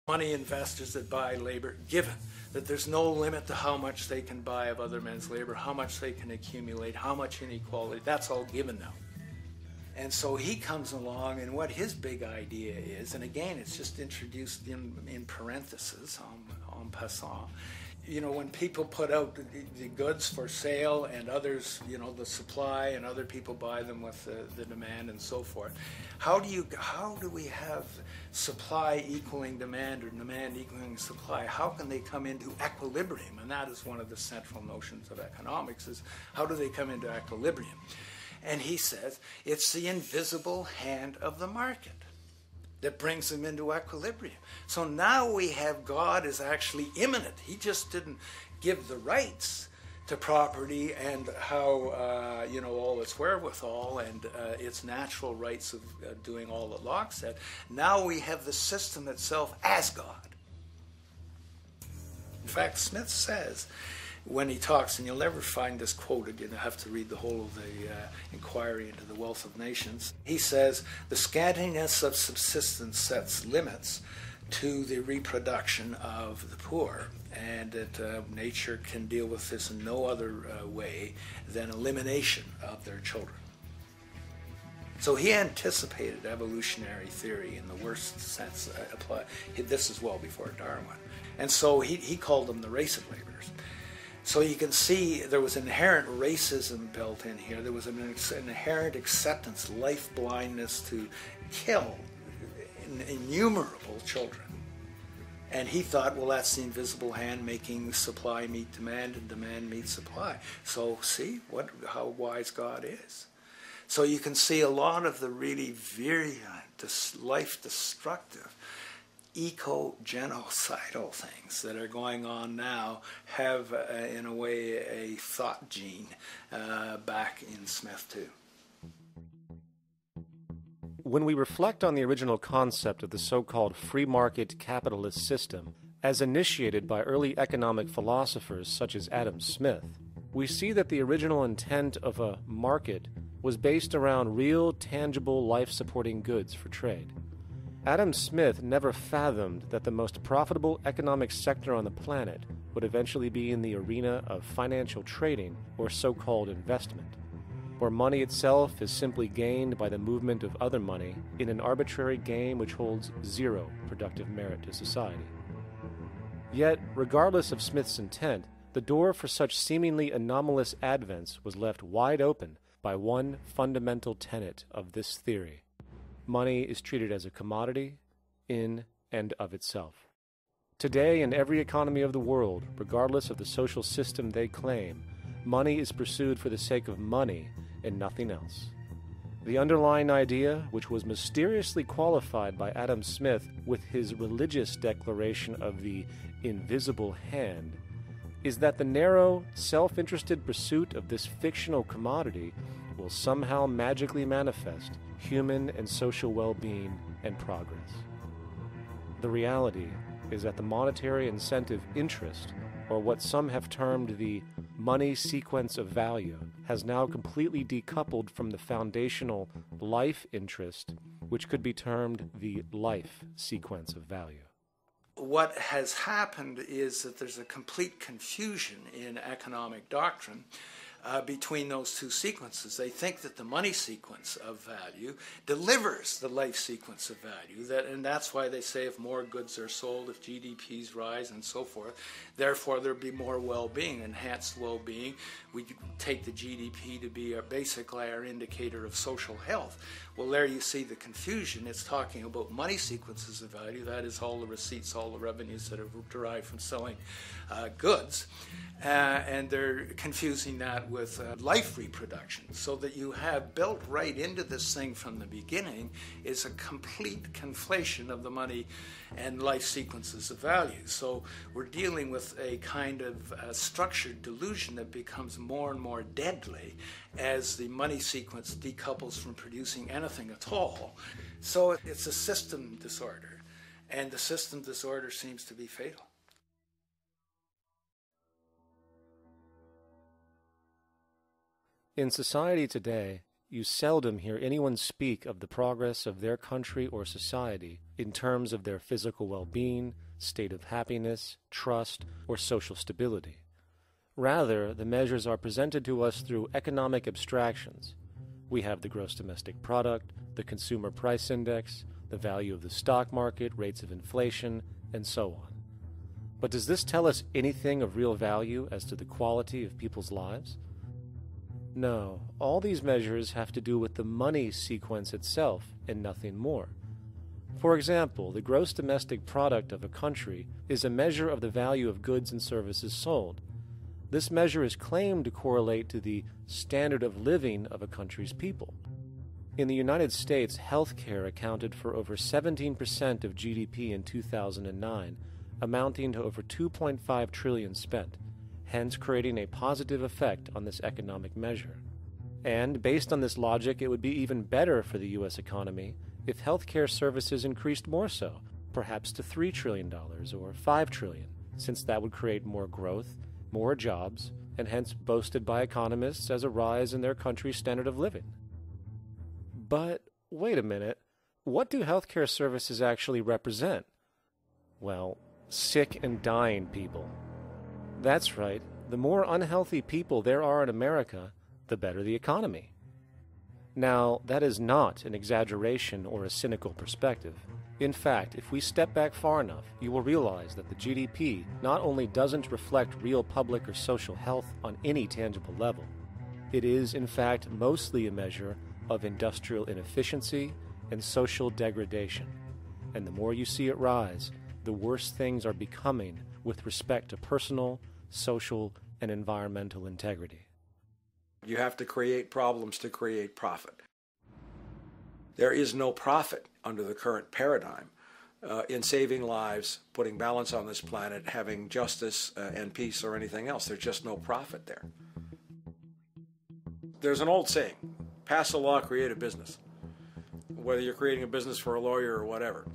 Money investors that buy labor, given that there's no limit to how much they can buy of other men's labor, how much they can accumulate, how much inequality, that's all given now. And so he comes along, and what his big idea is, and again, it's just introduced in parentheses, en passant. You know, when people put out the goods for sale and others, you know, the supply, and other people buy them with the demand and so forth, how do we have supply equaling demand or demand equaling supply? How can they come into equilibrium? And that is one of the central notions of economics, is how do they come into equilibrium? And he says it's the invisible hand of the market that brings them into equilibrium. So now we have God is actually immanent. He just didn't give the rights to property and how, you know, all its wherewithal and its natural rights of doing all that Locke said. Now we have the system itself as God. In fact, Smith says, when he talks, and you'll never find this quote again, you have to read the whole of the Inquiry into the Wealth of Nations. He says, the scantiness of subsistence sets limits to the reproduction of the poor, and that nature can deal with this in no other way than elimination of their children. So he anticipated evolutionary theory in the worst sense. This is well before Darwin. And so he called them the race of laborers. So you can see there was inherent racism built in here. There was an inherent acceptance, life blindness to kill innumerable children. And he thought, well, that's the invisible hand making supply meet demand and demand meet supply. So see how wise God is. So you can see a lot of the really virulent, life-destructive, eco-genocidal things that are going on now have, in a way, a thought gene back in Smith too. When we reflect on the original concept of the so-called free market capitalist system, as initiated by early economic philosophers such as Adam Smith, we see that the original intent of a market was based around real, tangible, life-supporting goods for trade. Adam Smith never fathomed that the most profitable economic sector on the planet would eventually be in the arena of financial trading or so-called investment, where money itself is simply gained by the movement of other money in an arbitrary game which holds zero productive merit to society. Yet, regardless of Smith's intent, the door for such seemingly anomalous advents was left wide open by one fundamental tenet of this theory. Money is treated as a commodity in and of itself. Today, in every economy of the world, regardless of the social system they claim, money is pursued for the sake of money and nothing else. The underlying idea, which was mysteriously qualified by Adam Smith with his religious declaration of the invisible hand, is that the narrow, self-interested pursuit of this fictional commodity will somehow magically manifest human and social well-being and progress. The reality is that the monetary incentive interest, or what some have termed the money sequence of value, has now completely decoupled from the foundational life interest, which could be termed the life sequence of value. What has happened is that there's a complete confusion in economic doctrine between those two sequences. They think that the money sequence of value delivers the life sequence of value, and that's why they say if more goods are sold, if GDPs rise and so forth, therefore there'll be more well-being, enhanced well-being. We take the GDP to be basically our indicator of social health. Well, there you see the confusion. It's talking about money sequences of value, that is all the receipts, all the revenues that are derived from selling goods, and they're confusing that with life reproduction, so that you have built right into this thing from the beginning is a complete conflation of the money and life sequences of value. So we're dealing with a kind of structured delusion that becomes more and more deadly as the money sequence decouples from producing anything at all. So it's a system disorder, and the system disorder seems to be fatal. In society today, you seldom hear anyone speak of the progress of their country or society in terms of their physical well-being, state of happiness, trust, or social stability. Rather, the measures are presented to us through economic abstractions. We have the gross domestic product, the consumer price index, the value of the stock market, rates of inflation, and so on. But does this tell us anything of real value as to the quality of people's lives? No, all these measures have to do with the money sequence itself and nothing more. For example, the gross domestic product of a country is a measure of the value of goods and services sold. This measure is claimed to correlate to the standard of living of a country's people. In the United States, healthcare accounted for over 17% of GDP in 2009, amounting to over $2.5 trillion spent, hence creating a positive effect on this economic measure. And based on this logic, it would be even better for the U.S. economy if healthcare services increased more so, perhaps to $3 trillion or $5 trillion, since that would create more growth, more jobs, and hence boasted by economists as a rise in their country's standard of living. But wait a minute, what do healthcare services actually represent? Well, sick and dying people. That's right, the more unhealthy people there are in America, the better the economy. Now, that is not an exaggeration or a cynical perspective. In fact, if we step back far enough, you will realize that the GDP not only doesn't reflect real public or social health on any tangible level, it is, in fact, mostly a measure of industrial inefficiency and social degradation. And the more you see it rise, the worse things are becoming with respect to personal, social, and environmental integrity. You have to create problems to create profit. There is no profit under the current paradigm in saving lives, putting balance on this planet, having justice and peace or anything else. There's just no profit there. There's an old saying, pass a law, create a business, whether you're creating a business for a lawyer or whatever.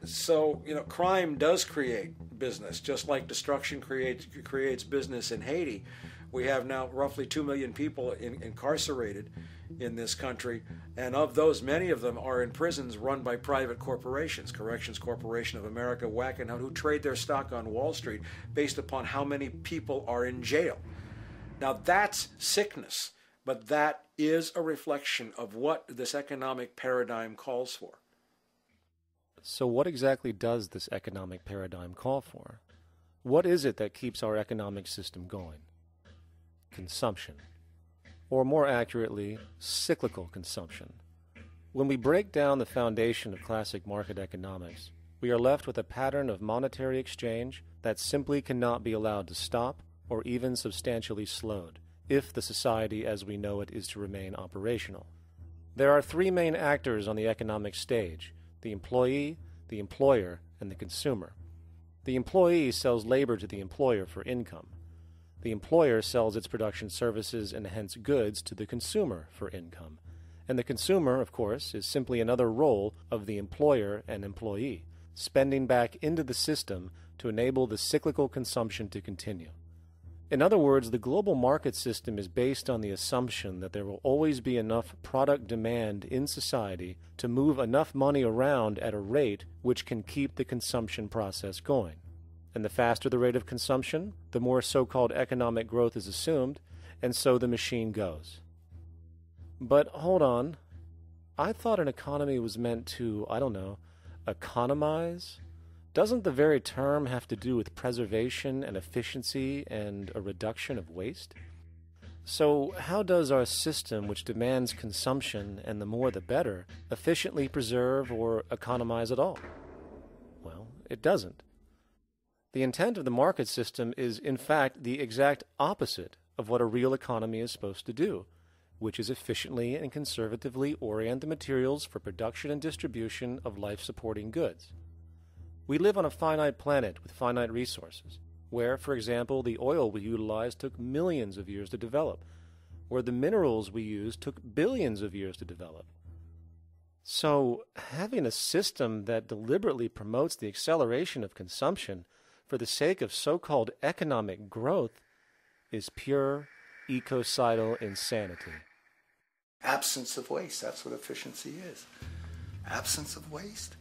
So, crime does create business, just like destruction creates business in Haiti. We have now roughly 2 million people incarcerated in this country, and of those, many of them are in prisons run by private corporations, Corrections Corporation of America, Wackenhut, who trade their stock on Wall Street based upon how many people are in jail. Now, that's sickness, but that is a reflection of what this economic paradigm calls for. So what exactly does this economic paradigm call for? What is it that keeps our economic system going? Consumption. Or more accurately, cyclical consumption. When we break down the foundation of classic market economics, we are left with a pattern of monetary exchange that simply cannot be allowed to stop or even substantially slowed, if the society as we know it is to remain operational. There are three main actors on the economic stage: the employee, the employer, and the consumer. The employee sells labor to the employer for income. The employer sells its production services and hence goods to the consumer for income. And the consumer, of course, is simply another role of the employer and employee, spending back into the system to enable the cyclical consumption to continue. In other words, the global market system is based on the assumption that there will always be enough product demand in society to move enough money around at a rate which can keep the consumption process going. And the faster the rate of consumption, the more so-called economic growth is assumed, and so the machine goes. But hold on, I thought an economy was meant to, economize? Doesn't the very term have to do with preservation and efficiency and a reduction of waste? So how does our system, which demands consumption and the more the better, efficiently preserve or economize at all? Well, it doesn't. The intent of the market system is, in fact, the exact opposite of what a real economy is supposed to do, which is efficiently and conservatively orient the materials for production and distribution of life-supporting goods. We live on a finite planet with finite resources, where, for example, the oil we utilize took millions of years to develop, where the minerals we use took billions of years to develop. So, having a system that deliberately promotes the acceleration of consumption for the sake of so-called economic growth is pure ecocidal insanity. Absence of waste, that's what efficiency is. Absence of waste.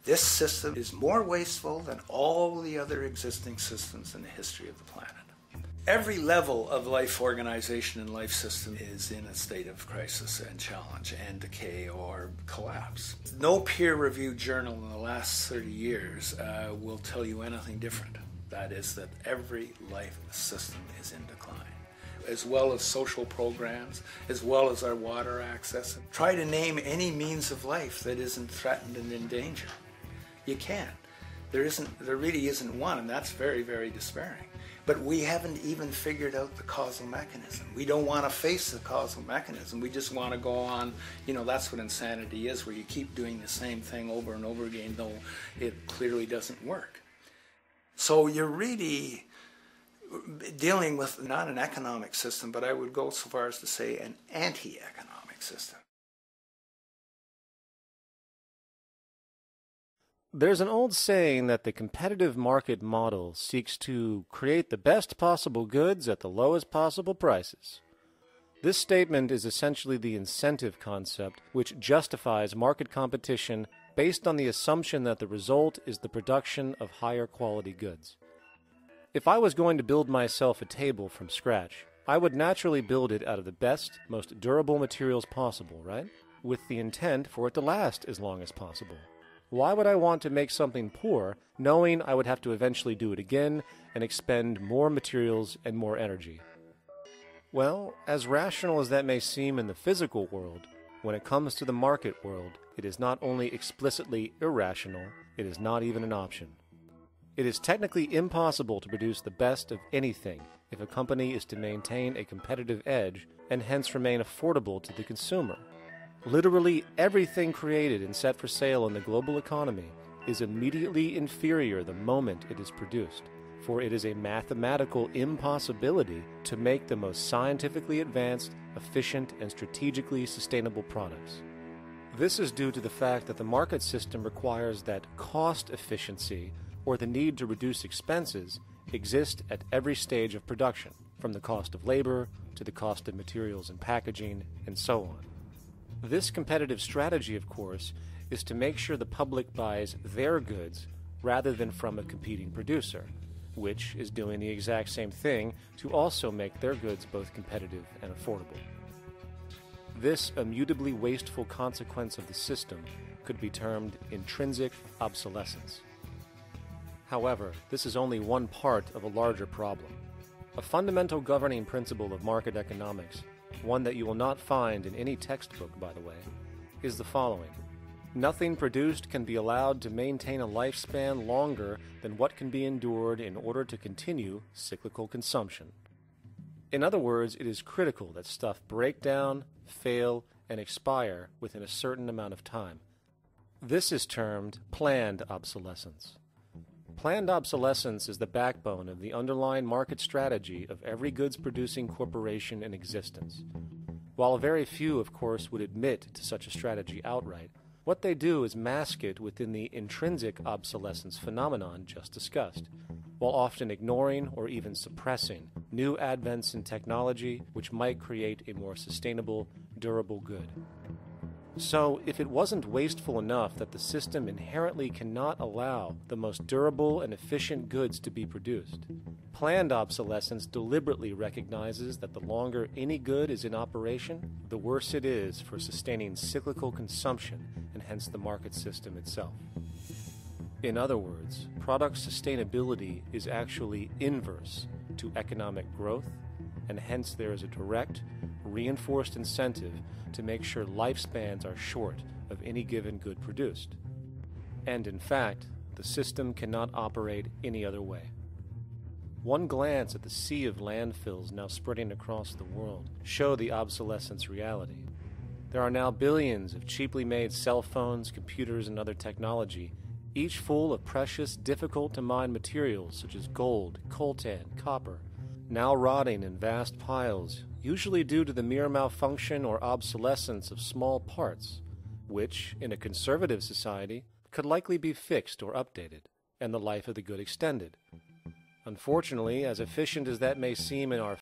This system is more wasteful than all the other existing systems in the history of the planet. Every level of life organization and life system is in a state of crisis and challenge and decay or collapse. No peer-reviewed journal in the last 30 years will tell you anything different. That is that every life system is in decline, as well as social programs, as well as our water access. Try to name any means of life that isn't threatened and in danger. You can't. There really isn't one, and that's very, very despairing. But we haven't even figured out the causal mechanism. We don't want to face the causal mechanism. We just want to go on, that's what insanity is, where you keep doing the same thing over and over again, though it clearly doesn't work. So you're really dealing with not an economic system, but I would go so far as to say an anti-economic system. There's an old saying that the competitive market model seeks to create the best possible goods at the lowest possible prices. This statement is essentially the incentive concept, which justifies market competition based on the assumption that the result is the production of higher quality goods. If I was going to build myself a table from scratch, I would naturally build it out of the best, most durable materials possible, right? With the intent for it to last as long as possible. Why would I want to make something poor, knowing I would have to eventually do it again and expend more materials and more energy? Well, as rational as that may seem in the physical world, when it comes to the market world, it is not only explicitly irrational, it is not even an option. It is technically impossible to produce the best of anything if a company is to maintain a competitive edge and hence remain affordable to the consumer. Literally everything created and set for sale in the global economy is immediately inferior the moment it is produced, for it is a mathematical impossibility to make the most scientifically advanced, efficient, and strategically sustainable products. This is due to the fact that the market system requires that cost efficiency, or the need to reduce expenses, exist at every stage of production, from the cost of labor to the cost of materials and packaging, and so on. This competitive strategy, of course, is to make sure the public buys their goods rather than from a competing producer, which is doing the exact same thing to also make their goods both competitive and affordable. This immutably wasteful consequence of the system could be termed intrinsic obsolescence. However, this is only one part of a larger problem. A fundamental governing principle of market economics, one that you will not find in any textbook, by the way, is the following. Nothing produced can be allowed to maintain a lifespan longer than what can be endured in order to continue cyclical consumption. In other words, it is critical that stuff break down, fail, and expire within a certain amount of time. This is termed planned obsolescence. Planned obsolescence is the backbone of the underlying market strategy of every goods-producing corporation in existence. While very few, of course, would admit to such a strategy outright, what they do is mask it within the intrinsic obsolescence phenomenon just discussed, while often ignoring or even suppressing new advents in technology which might create a more sustainable, durable good. So, if it wasn't wasteful enough that the system inherently cannot allow the most durable and efficient goods to be produced, planned obsolescence deliberately recognizes that the longer any good is in operation, the worse it is for sustaining cyclical consumption and hence the market system itself. In other words, product sustainability is actually inverse to economic growth, and hence there is a direct, reinforced incentive to make sure lifespans are short of any given good produced. And in fact, the system cannot operate any other way. One glance at the sea of landfills now spreading across the world show the obsolescence reality. There are now billions of cheaply made cell phones, computers, and other technology, each full of precious, difficult-to-mine materials such as gold, coltan, copper, now rotting in vast piles, usually due to the mere malfunction or obsolescence of small parts, which, in a conservative society, could likely be fixed or updated, and the life of the good extended. Unfortunately, as efficient as that may seem in our